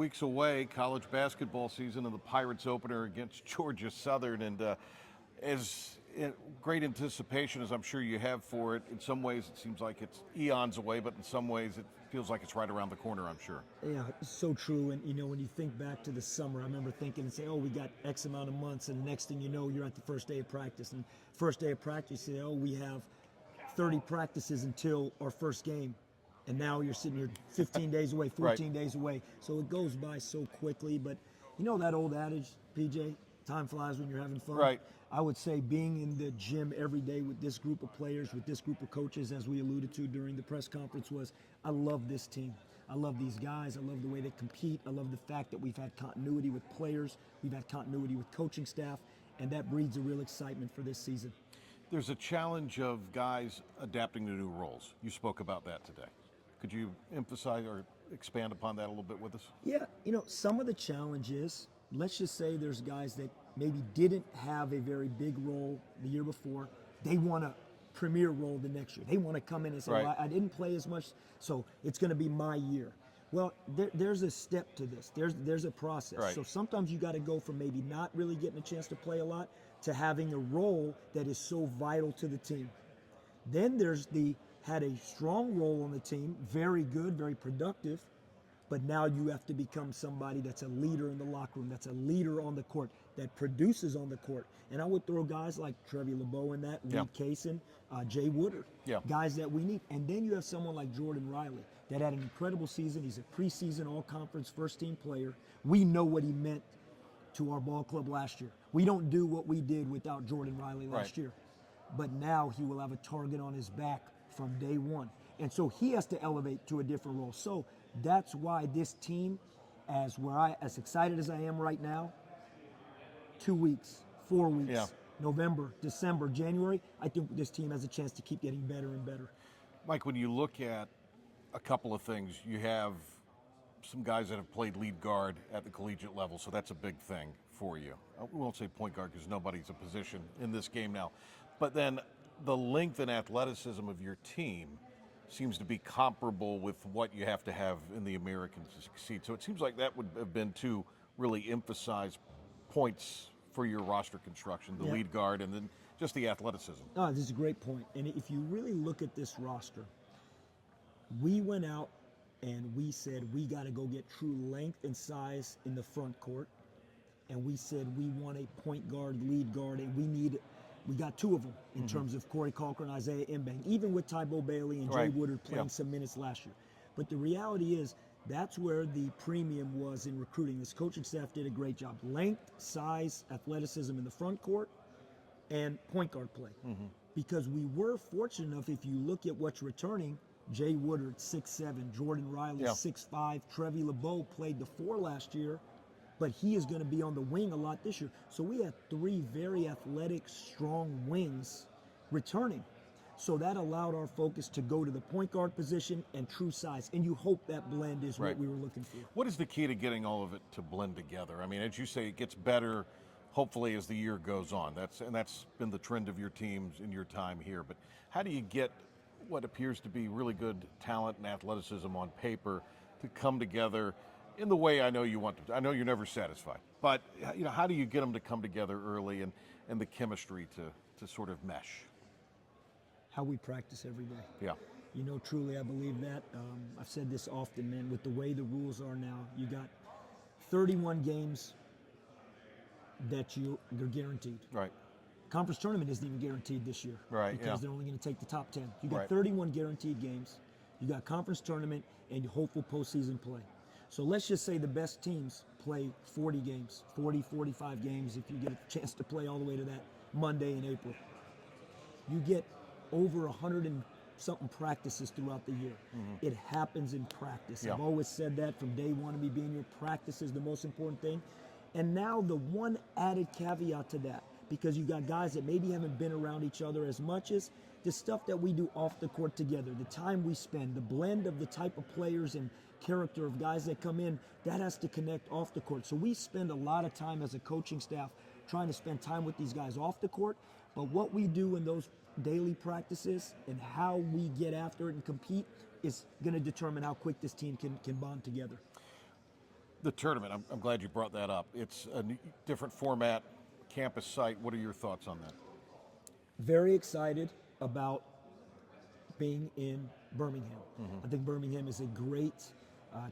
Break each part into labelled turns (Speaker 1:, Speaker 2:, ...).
Speaker 1: weeks away, college basketball season and the Pirates opener against Georgia Southern. And as great anticipation as I'm sure you have for it, in some ways it seems like it's eons away, but in some ways it feels like it's right around the corner, I'm sure.
Speaker 2: Yeah, it's so true. And, when you think back to the summer, I remember thinking and saying, oh, we got X amount of months. And the next thing you know, you're at the first day of practice. And first day of practice, you say, oh, we have 30 practices until our first game. And now you're sitting here 15 days away, 14 days away. So it goes by so quickly. But that old adage, PJ, time flies when you're having fun.
Speaker 1: Right.
Speaker 2: I would say being in the gym every day with this group of players, with this group of coaches, as we alluded to during the press conference, was I love this team. I love these guys. I love the way they compete. I love the fact that we've had continuity with players. We've had continuity with coaching staff. And that breeds a real excitement for this season.
Speaker 1: There's a challenge of guys adapting to new roles. You spoke about that today. Could you emphasize or expand upon that a little bit with us?
Speaker 2: Yeah, some of the challenges, let's just say there's guys that maybe didn't have a very big role the year before. They want a premier role the next year. They want to come in and say, well, I didn't play as much, so it's going to be my year. Well, there's a step to this. There's a process.
Speaker 1: Right.
Speaker 2: So sometimes you got to go from maybe not really getting a chance to play a lot to having a role that is so vital to the team. Then there's had a strong role on the team, very good, very productive, but now you have to become somebody that's a leader in the locker room, that's a leader on the court, that produces on the court. And I would throw guys like Trevi LeBeau in that, Reed Kaysen, Jay Woodard, guys that we need. And then you have someone like Jordan Riley that had an incredible season. He's a preseason all-conference first-team player. We know what he meant to our ball club last year. We don't do what we did without Jordan Riley last year. But now he will have a target on his back from day one. And so he has to elevate to a different role. So that's why this team, as excited as I am right now, 2 weeks, 4 weeks, November, December, January, I think this team has a chance to keep getting better and better.
Speaker 1: Mike, when you look at a couple of things, you have some guys that have played lead guard at the collegiate level, so that's a big thing for you. We won't say point guard because nobody's a position in this game now. But then the length and athleticism of your team seems to be comparable with what you have to have in the American to succeed. So it seems like that would have been two really emphasized points for your roster construction, the lead guard and then just the athleticism.
Speaker 2: Oh, this is a great point. And if you really look at this roster, we went out and we said we got to go get true length and size in the front court. And we said we want a point guard, lead guard, and we got two of them in terms of Corey Calker and Isaiah Mbang, even with Tybo Bailey and Jay Woodard playing some minutes last year. But the reality is that's where the premium was in recruiting. This coaching staff did a great job. Length, size, athleticism in the front court, and point guard play. Because we were fortunate enough, if you look at what's returning, Jay Woodard, 6'7", Jordan Riley, 6'5", Trevi LeBeau played the 4 last year, but he is going to be on the wing a lot this year. So we had 3 very athletic, strong wings returning. So that allowed our focus to go to the point guard position and true size. And you hope that blend is what we were looking for.
Speaker 1: What is the key to getting all of it to blend together? I mean, as you say, it gets better, hopefully, as the year goes on. That's been the trend of your teams in your time here. But how do you get what appears to be really good talent and athleticism on paper to come together in the way I know you want to? I know you're never satisfied, but how do you get them to come together early and the chemistry to sort of mesh?
Speaker 2: How we practice every day.
Speaker 1: Yeah.
Speaker 2: Truly I believe that. I've said this often, man, with the way the rules are now, you got 31 games that they're guaranteed.
Speaker 1: Right.
Speaker 2: Conference tournament isn't even guaranteed this year.
Speaker 1: Right.
Speaker 2: Because they're only going to take the top 10. You got 31 guaranteed games. You got conference tournament and hopeful postseason play. So let's just say the best teams play 40 games, 40, 45 games if you get a chance to play all the way to that Monday in April. You get over 100 and something practices throughout the year. It happens in practice. I've always said that from day one of me being here. Practice is the most important thing. And now the one added caveat to that, because you got guys that maybe haven't been around each other as much, as the stuff that we do off the court together, the time we spend, the blend of the type of players and character of guys that come in, that has to connect off the court. So we spend a lot of time as a coaching staff trying to spend time with these guys off the court, but what we do in those daily practices and how we get after it and compete is going to determine how quick this team can bond together.
Speaker 1: The tournament, I'm glad you brought that up. It's a different format, campus site. What are your thoughts on that?
Speaker 2: Very excited about being in Birmingham. I think Birmingham is a great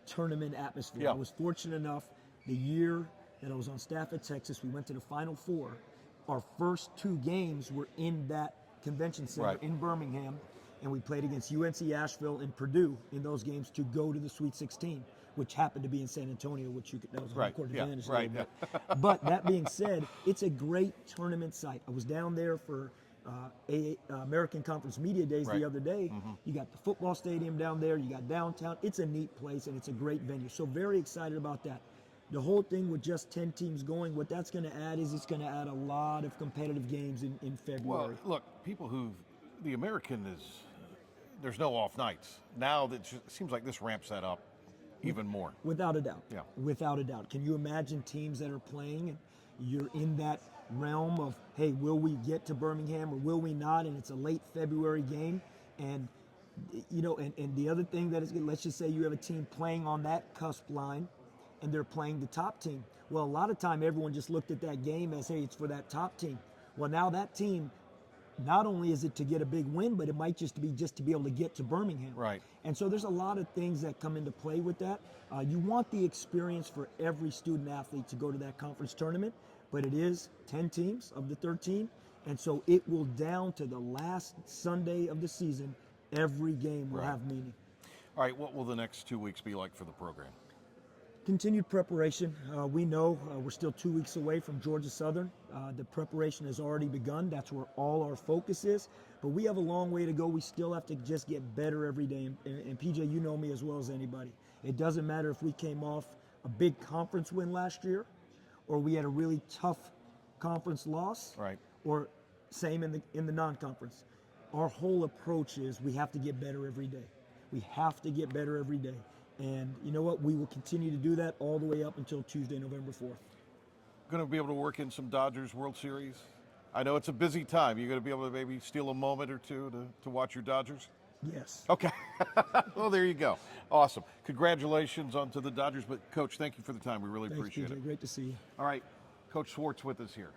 Speaker 2: tournament atmosphere.
Speaker 1: Yeah.
Speaker 2: I was fortunate enough the year that I was on staff at Texas, we went to the Final Four. Our first 2 games were in that convention center
Speaker 1: Right.
Speaker 2: in Birmingham, and we played against UNC Asheville and Purdue in those games to go to the Sweet 16, which happened to be in San Antonio, that was a home
Speaker 1: Right,
Speaker 2: court
Speaker 1: yeah,
Speaker 2: advantage a
Speaker 1: right,
Speaker 2: little bit. But that being said, it's a great tournament site. I was down there for American Conference Media Days
Speaker 1: Right.
Speaker 2: the other day. You got the football stadium down there, you got downtown. It's a neat place and it's a great venue. So very excited about that. The whole thing with just 10 teams going, what that's going to add is it's going to add a lot of competitive games in February.
Speaker 1: Well, look, the American there's no off nights. Now it seems like this ramps that up even more.
Speaker 2: Without a doubt.
Speaker 1: Yeah.
Speaker 2: Without a doubt. Can you imagine teams that are playing and you're in that realm of, hey, will we get to Birmingham or will we not? And it's a late February game. And, and the other thing that is good, let's just say you have a team playing on that cusp line and they're playing the top team. Well, a lot of time everyone just looked at that game as, hey, it's for that top team. Well, now that team, not only is it to get a big win, but it might just be able to get to Birmingham.
Speaker 1: Right.
Speaker 2: And so there's a lot of things that come into play with that. You want the experience for every student athlete to go to that conference tournament, but it is 10 teams of the 13. And so it will down to the last Sunday of the season, every game will
Speaker 1: Right.
Speaker 2: have meaning.
Speaker 1: All right, what will the next 2 weeks be like for the program?
Speaker 2: Continued preparation. We know we're still 2 weeks away from Georgia Southern. The preparation has already begun. That's where all our focus is. But we have a long way to go. We still have to just get better every day. And PJ, you know me as well as anybody. It doesn't matter if we came off a big conference win last year or we had a really tough conference loss.
Speaker 1: Right.
Speaker 2: Or same in the non-conference. Our whole approach is we have to get better every day. We have to get better every day. And you know what? We will continue to do that all the way up until Tuesday, November 4th.
Speaker 1: Going to be able to work in some Dodgers World Series? I know it's a busy time. You're going to be able to maybe steal a moment or two to watch your Dodgers?
Speaker 2: Yes.
Speaker 1: Okay. Well, there you go. Awesome. Congratulations on to the Dodgers. But, Coach, thank you for the time. We really
Speaker 2: Thanks,
Speaker 1: appreciate
Speaker 2: PJ.
Speaker 1: it.
Speaker 2: Great to see you.
Speaker 1: All right. Coach Schwartz with us here.